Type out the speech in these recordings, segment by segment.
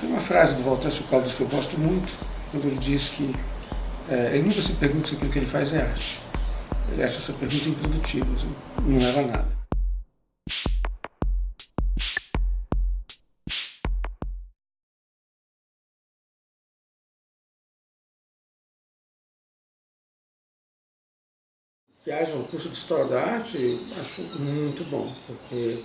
Tem uma frase do Walter Sokolow que eu gosto muito, quando ele diz que ele nunca se pergunta se aquilo que ele faz é arte. Ele acha essa pergunta improdutiva, assim, não leva a nada. Que haja um curso de História da Arte, acho muito bom, porque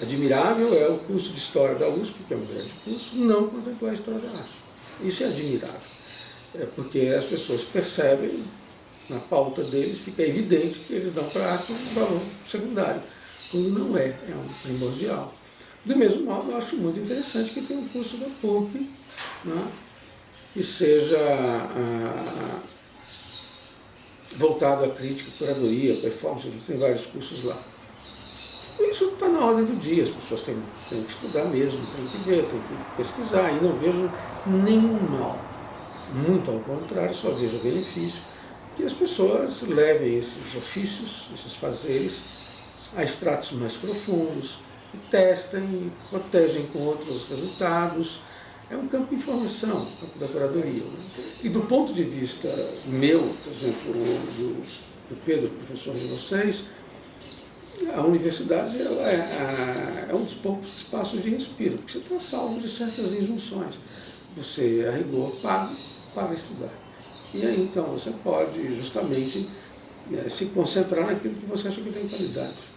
admirável é o curso de História da USP, que é um grande curso, não contemplar a História da Arte. Isso é admirável, porque as pessoas percebem, na pauta deles fica evidente que eles dão para a arte um valor secundário, quando não é um primordial. Do mesmo modo, eu acho muito interessante que tenha um curso da PUC, né, que seja voltado à crítica, curadoria, performance, tem vários cursos lá. Isso está na ordem do dia, as pessoas têm que estudar mesmo, têm que ver, têm que pesquisar, e não vejo nenhum mal. Muito ao contrário, só vejo benefício, que as pessoas levem esses ofícios, esses fazeres, a estratos mais profundos, e testem, e protegem com outros resultados. É um campo de informação, um campo da curadoria. Né? E do ponto de vista meu, por exemplo, do Pedro, professor de vocês, a universidade ela é um dos poucos espaços de respiro, porque você está salvo de certas injunções. Você, a rigor, paga para estudar. E aí, então, você pode justamente se concentrar naquilo que você acha que tem qualidade.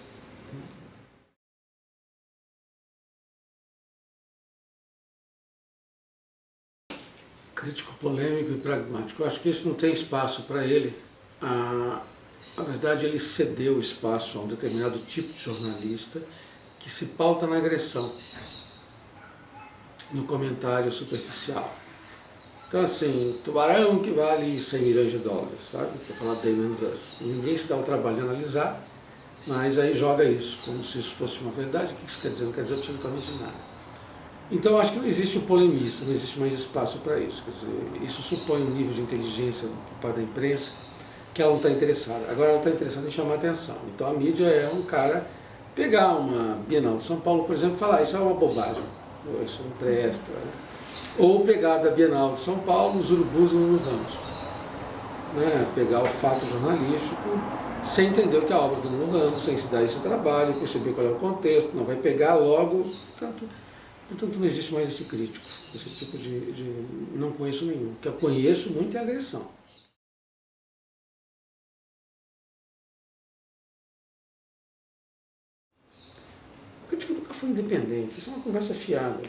Crítico polêmico e pragmático. Eu acho que isso não tem espaço para ele. Na verdade, ele cedeu espaço a um determinado tipo de jornalista que se pauta na agressão, no comentário superficial. Então, assim, tubarão que vale 100 milhões de dólares, sabe? Para falar Damon Hirst. Ninguém se dá o trabalho de analisar, mas aí joga isso, como se isso fosse uma verdade. O que isso quer dizer? Não quer dizer absolutamente nada. Então, eu acho que não existe um polemista, não existe mais espaço para isso. Quer dizer, isso supõe um nível de inteligência por parte da imprensa que ela não está interessada. Agora ela está interessada em chamar atenção. Então, a mídia é um cara pegar uma Bienal de São Paulo, por exemplo, e falar isso é uma bobagem, isso não presta. Ou pegar da Bienal de São Paulo os urubus nos ramos. Né? Pegar o fato jornalístico sem entender o que é a obra do Nuno Ramos, sem se dar esse trabalho, perceber qual é o contexto, não vai pegar logo. Portanto, não existe mais esse crítico, esse tipo de não conheço nenhum. O que eu conheço muito é agressão. O crítico nunca foi independente, isso é uma conversa fiada.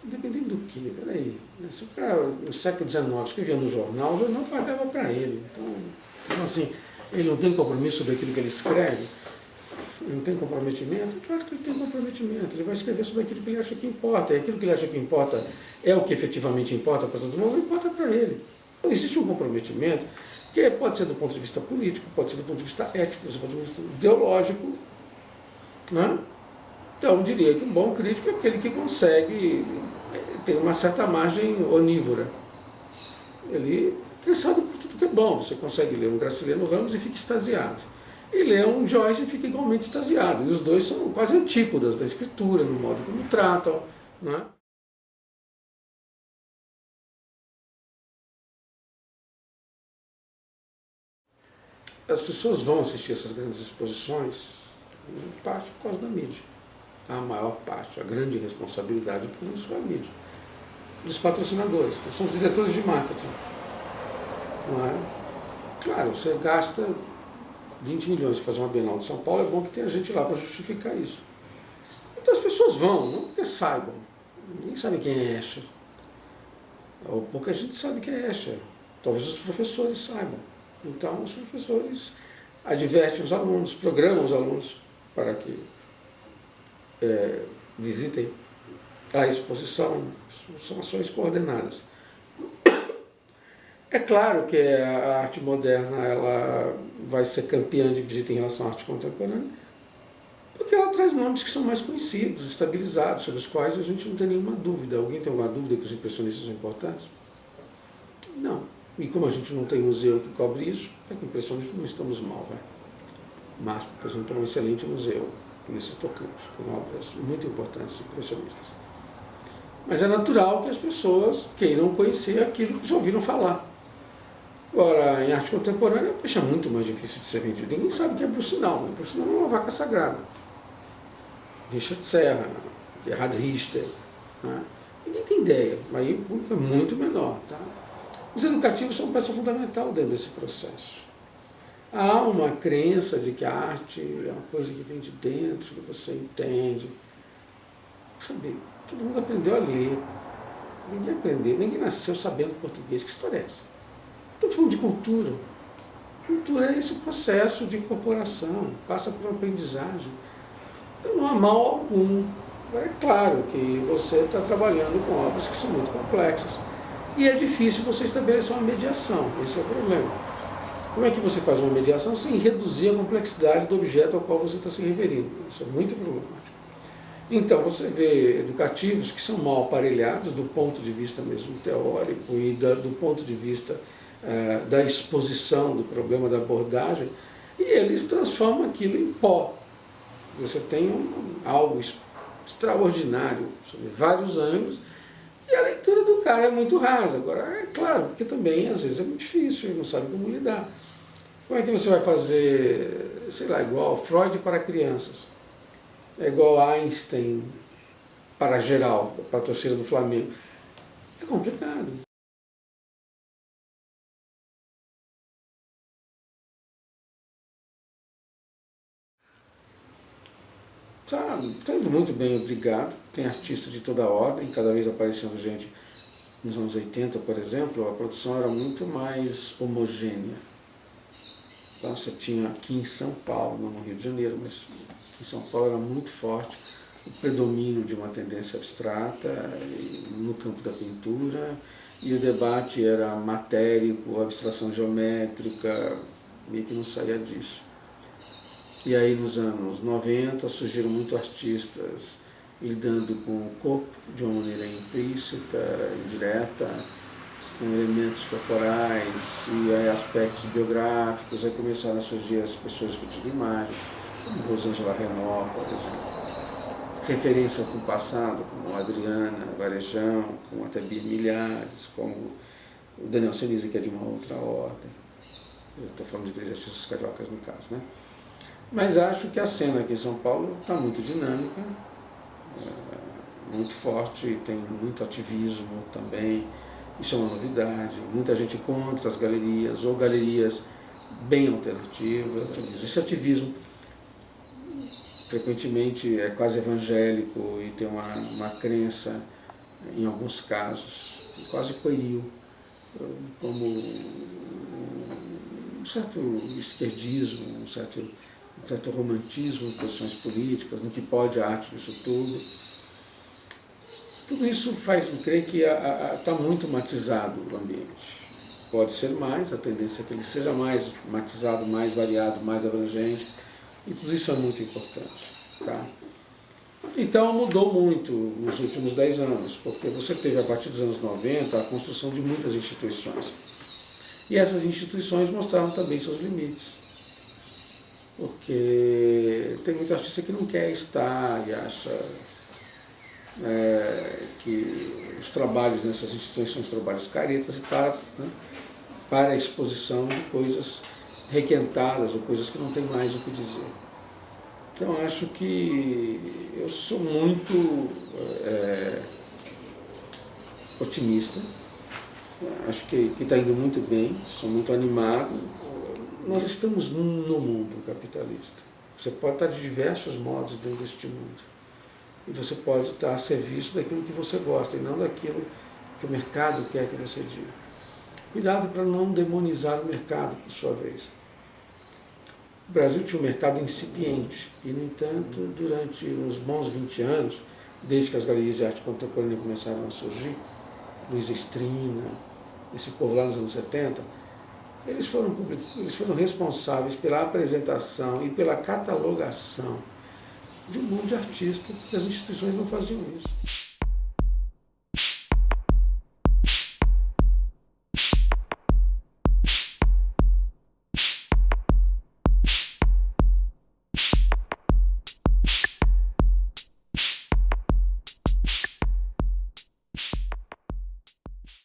Independente do quê? Peraí. Se o cara no século XIX escrevia no jornal, o jornal pagava para ele. Então, assim, ele não tem compromisso sobre aquilo que ele escreve, ele não tem comprometimento, é claro que ele tem comprometimento, ele vai escrever sobre aquilo que ele acha que importa, e aquilo que ele acha que importa é o que efetivamente importa para todo mundo, não importa para ele. Então, existe um comprometimento que pode ser do ponto de vista político, pode ser do ponto de vista ético, pode ser do ponto de vista ideológico, né? Então, eu diria que um bom crítico é aquele que consegue ter uma certa margem onívora. Ele é interessado por tudo que é bom. Você consegue ler um Graciliano Ramos e fica extasiado. E ler um Joyce e fica igualmente extasiado. E os dois são quase antípodas da escritura, no modo como tratam. Né? As pessoas vão assistir essas grandes exposições, em parte por causa da mídia. A maior parte, a grande responsabilidade por isso é a mídia. Dos patrocinadores, que são os diretores de marketing. Não é? Claro, você gasta 20 milhões de fazer uma Bienal de São Paulo, é bom que tenha gente lá para justificar isso. Então as pessoas vão, não porque saibam. Ninguém sabe quem é Escher. Ou pouca gente sabe quem é Escher. Talvez os professores saibam. Então os professores advertem os alunos, programam os alunos para que visitem a exposição. São ações coordenadas. É claro que a arte moderna ela vai ser campeã de visita em relação à arte contemporânea, porque ela traz nomes que são mais conhecidos, estabilizados, sobre os quais a gente não tem nenhuma dúvida. Alguém tem alguma dúvida que os impressionistas são importantes? Não. E como a gente não tem museu que cobre isso, é que impressionistas não estamos mal. Vai. Mas, por exemplo, é um excelente museu nesse tocante, com obras muito importantes impressionistas. Mas é natural que as pessoas queiram conhecer aquilo que já ouviram falar. Agora, em arte contemporânea, é muito mais difícil de ser vendido. Ninguém sabe o que é Brucinal. Brucinal é uma vaca sagrada. Richard Serra, Gerhard Richter. Né? Ninguém tem ideia, mas aí o público é muito menor. Tá? Os educativos são peça fundamental dentro desse processo. Há uma crença de que a arte é uma coisa que vem de dentro, que você entende. Sabe, todo mundo aprendeu a ler. Ninguém aprendeu, ninguém nasceu sabendo português. Que história é essa? Estou falando de cultura. Cultura é esse processo de incorporação, passa por uma aprendizagem. Então não há mal algum. Agora é claro que você está trabalhando com obras que são muito complexas. E é difícil você estabelecer uma mediação, esse é o problema. Como é que você faz uma mediação sem reduzir a complexidade do objeto ao qual você está se referindo? Isso é muito problemático. Então, você vê educativos que são mal aparelhados do ponto de vista mesmo teórico e do ponto de vista da exposição do problema da abordagem, e eles transformam aquilo em pó. Você tem algo extraordinário sobre vários ângulos, e a leitura do cara é muito rasa. Agora, é claro, porque também às vezes é muito difícil, ele não sabe como lidar. Como é que você vai fazer, sei lá, igual Freud para crianças? É igual Einstein para geral, para a torcida do Flamengo. É complicado. Está indo muito bem, obrigado. Tem artistas de toda ordem, cada vez aparecendo gente. Nos anos 80, por exemplo, a produção era muito mais homogênea. Então, você tinha aqui em São Paulo, não no Rio de Janeiro, mas aqui em São Paulo era muito forte o predomínio de uma tendência abstrata no campo da pintura, e o debate era matérico, abstração geométrica, meio que não saía disso. E aí nos anos 90 surgiram muitos artistas lidando com o corpo de uma maneira implícita, indireta, com elementos corporais e aí aspectos biográficos. Aí começaram a surgir as pessoas discutindo imagem, como Rosângela Renaud, por exemplo. Referência com o passado, como Adriana Varejão, como até Bia Milhares, como o Daniel Senise, que é de uma outra ordem. Eu estou falando de 3 artistas cariocas no caso, né? Mas acho que a cena aqui em São Paulo está muito dinâmica, muito forte, tem muito ativismo também, isso é uma novidade, muita gente contra as galerias, ou galerias bem alternativas. Esse ativismo frequentemente é quase evangélico e tem uma crença, em alguns casos, quase pueril, como um certo esquerdismo, um certo romantismo em posições políticas, no que pode a arte disso tudo. Tudo isso faz-me crer que está muito matizado o ambiente. Pode ser mais, a tendência é que ele seja mais matizado, mais variado, mais abrangente, e tudo isso é muito importante. Tá? Então mudou muito nos últimos 10 anos, porque você teve a partir dos anos 90 a construção de muitas instituições. E essas instituições mostraram também seus limites. Porque tem muito artista que não quer estar e acha que os trabalhos nessas instituições são os trabalhos caretas e para a exposição de coisas requentadas ou coisas que não tem mais o que dizer. Então acho que eu sou muito otimista, acho que está indo muito bem, sou muito animado. Nós estamos no mundo capitalista. Você pode estar de diversos modos dentro deste mundo. E você pode estar a serviço daquilo que você gosta e não daquilo que o mercado quer que você diga. Cuidado para não demonizar o mercado, por sua vez. O Brasil tinha um mercado incipiente e, no entanto, durante uns bons 20 anos, desde que as galerias de arte contemporânea começaram a surgir, Luiz Estrina, esse povo lá nos anos 70, eles foram responsáveis pela apresentação e pela catalogação de um monte de artistas, porque as instituições não faziam isso.